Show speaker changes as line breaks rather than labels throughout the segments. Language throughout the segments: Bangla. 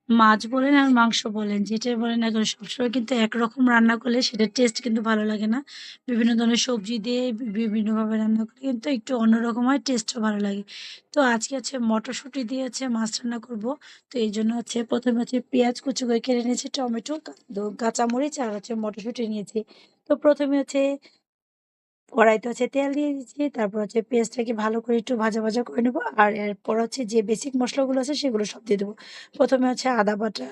মাছ বলেন আর মাংস বলেন, যেটাই বলেন না কেন সবসময় কিন্তু একরকম রান্না করলে সেটার টেস্ট কিন্তু ভালো লাগে না। বিভিন্ন ধরনের সবজি দিয়ে বিভিন্নভাবে রান্না করলে কিন্তু একটু অন্যরকম হয়, টেস্টও ভালো লাগে। তো আজকে হচ্ছে মটরশুঁটি দিয়ে হচ্ছে মাছ রান্না করব। তো এইজন্য হচ্ছে ১ম এ হচ্ছে পেঁয়াজ কুচি করে কেটে নিয়েছি, টমেটো, কাঁচামরিচ আর হচ্ছে মটরশুঁটি নিয়েছি। তো ১ম এ হচ্ছে কড়াইতে হচ্ছে তেল দিয়ে দিচ্ছি। তারপর হচ্ছে পেঁয়াজটাকে ভালো করে একটু ভাজা করে নেবো। আর এরপর হচ্ছে যে বেসিক মসলাগুলো আছে সেগুলো সব দিয়ে দেবো। ১ম এ হচ্ছে আদা বাটা,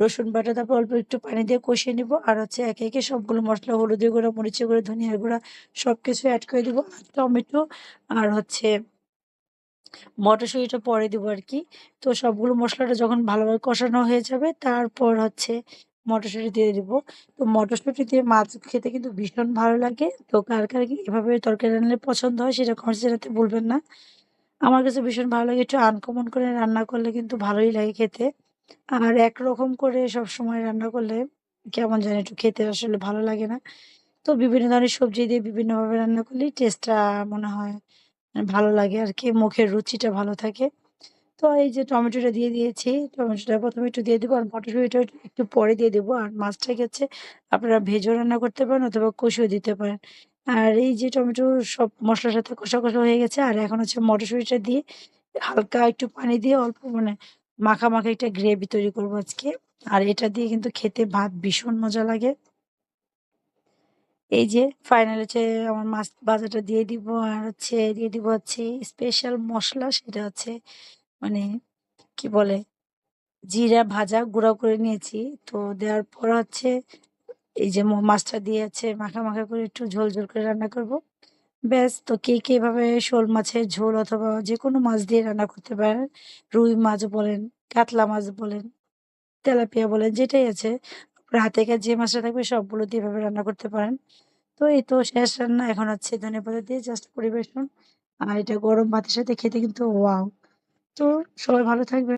রসুন বাটা, তারপর অল্প একটু পানি দিয়ে কষিয়ে নিবো। আর হচ্ছে একে, একে সবগুলো মসলা হলুদের গুঁড়া, মরিচের গুঁড়া, ধনিয়ার গুঁড়া সবকিছু এড করে দিবো। টমেটো আর হচ্ছে মটরশুঁটিটা পরে দিব আরকি। তো সবগুলো মসলাটা যখন ভালোভাবে কষানো হয়ে যাবে, তারপর হচ্ছে মটরশুঁটি দিয়ে দিব। তো মটরশুঁটি দিয়ে মাছ খেতে কিন্তু ভীষণ ভালো লাগে। তো কার, কার কি এভাবে তরকারি রান্নালে পছন্দ হয় সেটা কমেন্টস জানাতে ভুলবেন না। আমার কাছে ভীষণ ভালো লাগে। একটু আনকমন করে রান্না করলে কিন্তু ভালোই লাগে খেতে। আর একরকম করে সবসময় রান্না করলে কেমন জানি একটু খেতে আসলে ভালো লাগে না। তো বিভিন্ন ধরনের সবজি দিয়ে বিভিন্নভাবে রান্না করলেই টেস্টটা মনে হয় ভালো লাগে আরকি। মুখের রুচিটা ভালো থাকে। তো এই যে টমেটোটা দিয়ে দিয়েছি। টমেটোটা ১ম এ একটু দিয়ে দিব। আর মটরশুঁটিটা একটু পরে দিয়ে দিব। আর মাছটাকে হচ্ছে আপনারা ভেজেও রান্না করতে পারেন অথবা কষিয়েও দিতে পারেন। আর এই যে টমেটো সব মসলার সাথে কষা, কষা হয়ে গেছে। আর এখন হচ্ছে মটরশুঁটিটা দিয়ে হালকা একটু পানি দিয়ে অল্প মানে মাখা, মাখা একটা গ্রেভি তৈরি করব আজকে। আর এটা দিয়ে কিন্তু খেতে ভাত ভীষণ মজা লাগে। এই যে ফাইনাল হচ্ছে আমার মাছ ভাজাটা দিয়ে দিব। আর হচ্ছে দিয়ে দিব হচ্ছে স্পেশাল মসলা, সেটা হচ্ছে মানে কি বলে? জিরা ভাজা গুঁড়া করে নিয়েছি। তো দেওয়ার পর হচ্ছে এই যে মাছটা দিয়ে হচ্ছে মাখা, মাখা করে একটু ঝোল, ঝোল করে রান্না করব। ব্যাস, তো কে, কে এভাবে শোল মাছের ঝোল অথবা যেকোনো মাছ দিয়ে রান্না করতে পারেন। রুই মাছ বলেন, কাতলা মাছ বলেন, তেলাপিয়া বলেন, যেটাই আছে আপনার হাতের কাছে যে মাছটা থাকবে সবগুলো দিয়ে এভাবে রান্না করতে পারেন। তো এই তো শেষ রান্না। এখন হচ্ছে ধনেপাতা দিয়ে জাস্ট পরিবেশন। আর এটা গরম ভাতের সাথে খেতে কিন্তু ওয়াও! তো সবাই ভালো থাকবেন।